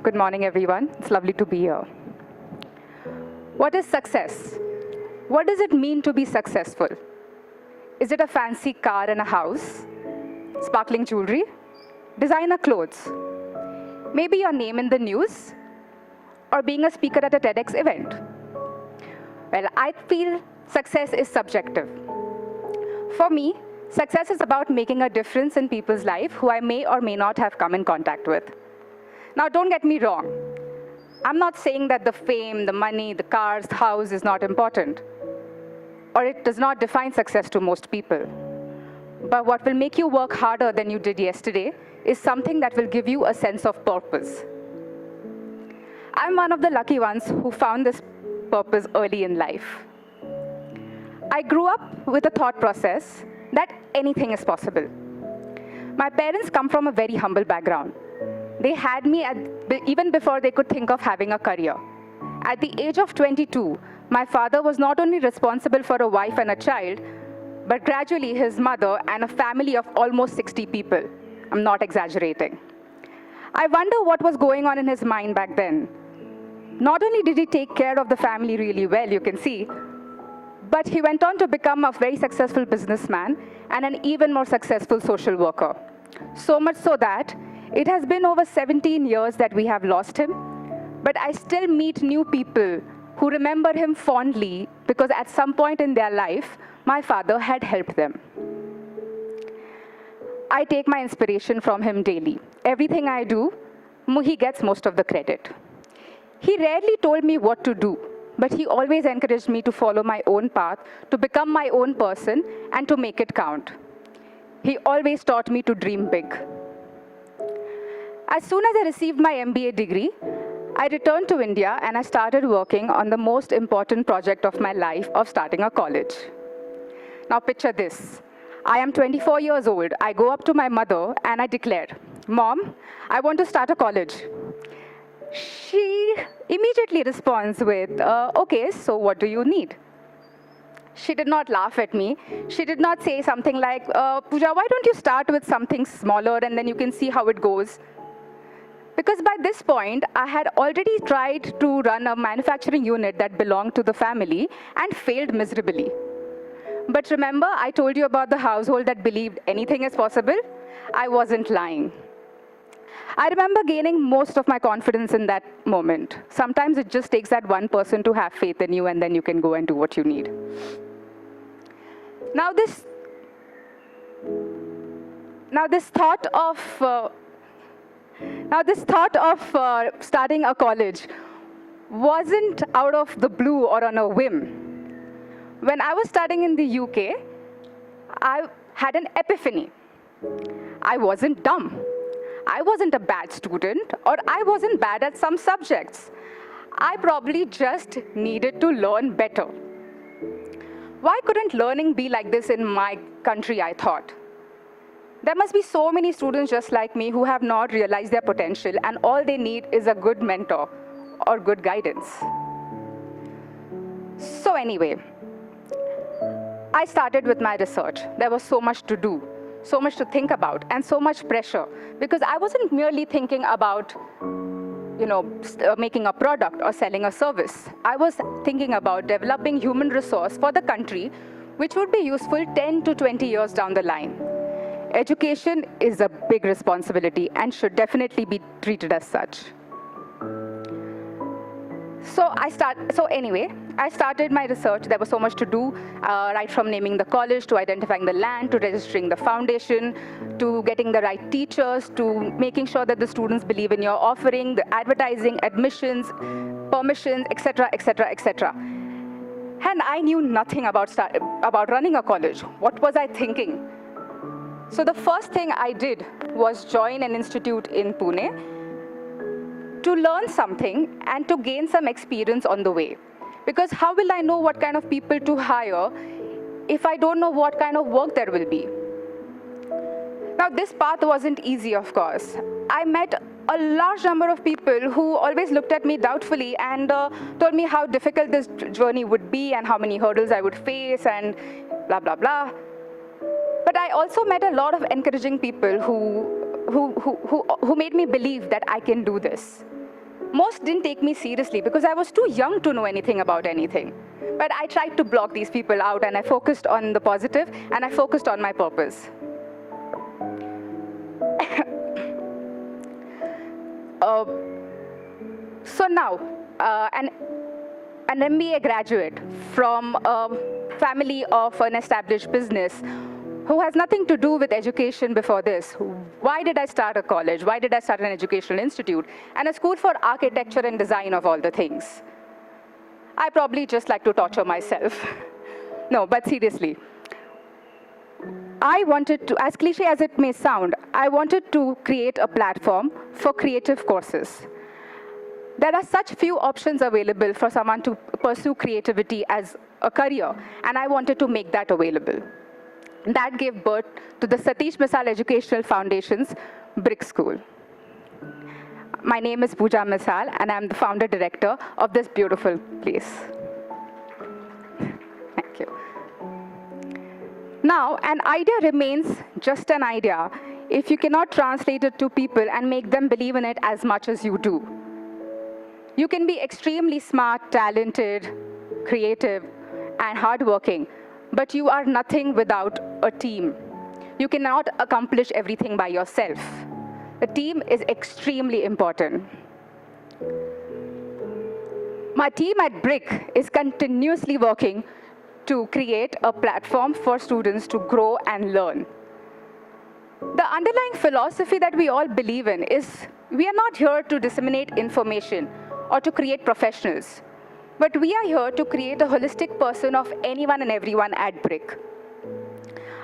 Good morning, everyone. It's lovely to be here. What is success? What does it mean to be successful? Is it a fancy car and a house? Sparkling jewelry? Designer clothes? Maybe your name in the news? Or being a speaker at a TEDx event? Well, I feel success is subjective. For me, success is about making a difference in people's life who I may or may not have come in contact with. Now, don't get me wrong. I'm not saying that the fame, the money, the cars, the house is not important, or it does not define success to most people. But what will make you work harder than you did yesterday is something that will give you a sense of purpose. I'm one of the lucky ones who found this purpose early in life. I grew up with a thought process that anything is possible. My parents come from a very humble background. They had me even before they could think of having a career. At the age of 22, my father was not only responsible for a wife and a child, but gradually his mother and a family of almost 60 people. I'm not exaggerating. I wonder what was going on in his mind back then. Not only did he take care of the family really well, you can see, but he went on to become a very successful businessman and an even more successful social worker. So much so that it has been over 17 years that we have lost him, but I still meet new people who remember him fondly because at some point in their life, my father had helped them. I take my inspiration from him daily. Everything I do, he gets most of the credit. He rarely told me what to do, but he always encouraged me to follow my own path, to become my own person, and to make it count. He always taught me to dream big. As soon as I received my MBA degree, I returned to India and I started working on the most important project of my life of starting a college. Now picture this. I am 24 years old. I go up to my mother and I declared, "Mom, I want to start a college." She immediately responds with, "Okay, so what do you need?" She did not laugh at me. She did not say something like, "Pooja, why don't you start with something smaller and then you can see how it goes?" Because by this point, I had already tried to run a manufacturing unit that belonged to the family and failed miserably. But remember, I told you about the household that believed anything is possible? I wasn't lying. I remember gaining most of my confidence in that moment. Sometimes it just takes that one person to have faith in you, and then you can go and do what you need. Now this thought of starting a college wasn't out of the blue or on a whim. When I was studying in the UK, I had an epiphany. I wasn't dumb. I wasn't a bad student, or I wasn't bad at some subjects. I probably just needed to learn better. Why couldn't learning be like this in my country, I thought? There must be so many students just like me who have not realized their potential, and all they need is a good mentor or good guidance. So anyway, I started with my research. There was so much to do, so much to think about, and so much pressure, because I wasn't merely thinking about making a product or selling a service. I was thinking about developing human resource for the country, which would be useful 10 to 20 years down the line. Education is a big responsibility and should definitely be treated as such. So anyway, I started my research. There was so much to do, right from naming the college, to identifying the land, to registering the foundation, to getting the right teachers, to making sure that the students believe in your offering, the advertising, admissions, permissions, etc., etc., etc. And I knew nothing about running a college. What was I thinking? So the first thing I did was join an institute in Pune to learn something and to gain some experience on the way. Because how will I know what kind of people to hire if I don't know what kind of work there will be? Now, this path wasn't easy, of course. I met a large number of people who always looked at me doubtfully and told me how difficult this journey would be and how many hurdles I would face and blah, blah, blah. But I also met a lot of encouraging people who made me believe that I can do this. Most didn't take me seriously because I was too young to know anything about anything. But I tried to block these people out, and I focused on the positive, and I focused on my purpose. So now, an MBA graduate from a family of an established business who has nothing to do with education before this. Why did I start a college? Why did I start an educational institute? And a school for architecture and design of all the things. I probably just like to torture myself. No, but seriously. I wanted to, as cliche as it may sound, I wanted to create a platform for creative courses. There are such few options available for someone to pursue creativity as a career, and I wanted to make that available. That gave birth to the Pooja Misal Educational Foundation's Brick School. My name is Pooja Misal, and I'm the founder director of this beautiful place. Thank you. Now, an idea remains just an idea if you cannot translate it to people and make them believe in it as much as you do. You can be extremely smart, talented, creative, and hardworking, but you are nothing without a team. You cannot accomplish everything by yourself. The team is extremely important. My team at Brick is continuously working to create a platform for students to grow and learn. The underlying philosophy that we all believe in is we are not here to disseminate information or to create professionals, but we are here to create a holistic person of anyone and everyone at Brick.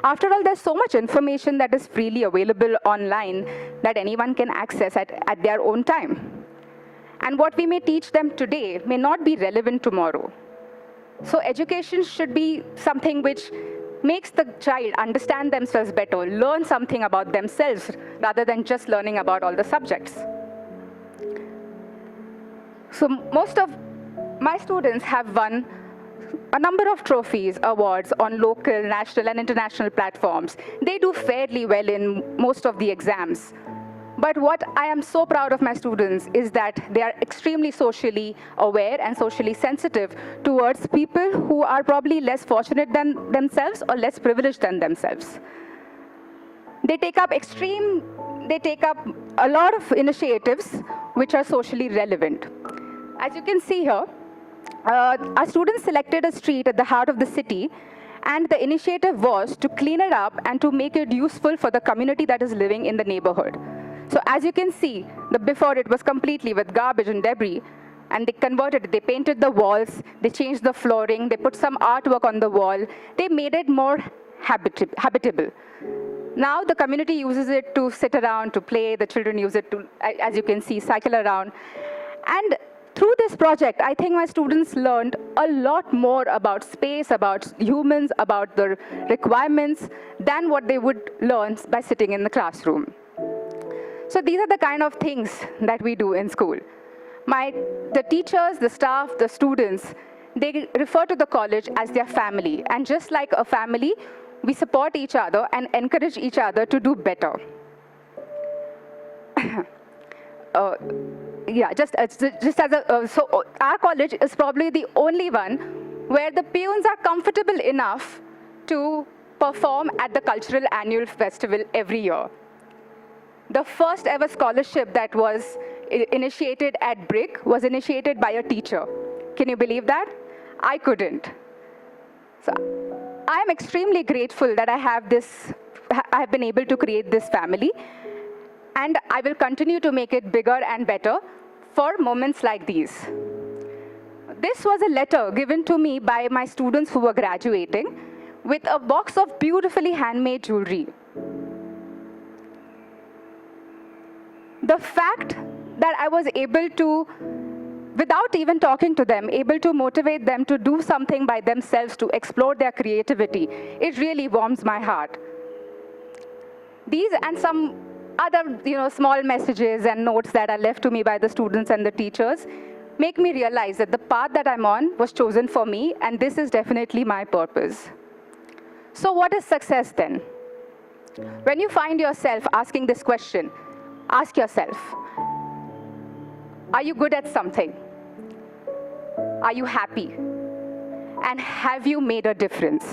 After all, there's so much information that is freely available online that anyone can access at their own time. And what we may teach them today may not be relevant tomorrow. So education should be something which makes the child understand themselves better, learn something about themselves, rather than just learning about all the subjects. So most of my students have won a number of trophies, awards on local, national, and international platforms. They do fairly well in most of the exams. But what I am so proud of my students is that they are extremely socially aware and socially sensitive towards people who are probably less fortunate than themselves or less privileged than themselves. They take up a lot of initiatives which are socially relevant. As you can see here, our students selected a street at the heart of the city, and the initiative was to clean it up and to make it useful for the community that is living in the neighborhood. So as you can see, before it was completely with garbage and debris, and they converted it. They painted the walls, they changed the flooring, they put some artwork on the wall, they made it more habitable. Now the community uses it to sit around, to play, the children use it to, as you can see, cycle around. And through this project, I think my students learned a lot more about space, about humans, about the requirements, than what they would learn by sitting in the classroom. So these are the kind of things that we do in school. The teachers, the staff, the students, they refer to the college as their family. And just like a family, we support each other and encourage each other to do better. Yeah, so our college is probably the only one where the peons are comfortable enough to perform at the cultural annual festival every year. The first ever scholarship that was initiated at Brick was initiated by a teacher. Can you believe that? I couldn't. So I am extremely grateful that I have been able to create this family, and I will continue to make it bigger and better for moments like these. This was a letter given to me by my students who were graduating with a box of beautifully handmade jewelry. The fact that I was able to, without even talking to them, able to motivate them to do something by themselves, to explore their creativity, it really warms my heart. These and some other small messages and notes that are left to me by the students and the teachers make me realize that the path that I'm on was chosen for me, and this is definitely my purpose. So what is success then? When you find yourself asking this question, ask yourself, Are you good at something? Are you happy? And have you made a difference?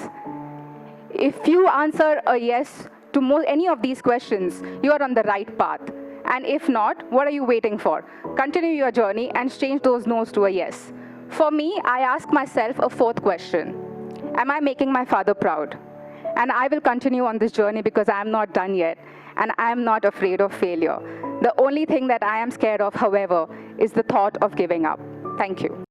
If you answer a yes to any of these questions, you are on the right path. And if not, what are you waiting for? Continue your journey and change those no's to a yes. For me, I ask myself a fourth question. Am I making my father proud? And I will continue on this journey because I am not done yet, and I am not afraid of failure. The only thing that I am scared of, however, is the thought of giving up. Thank you.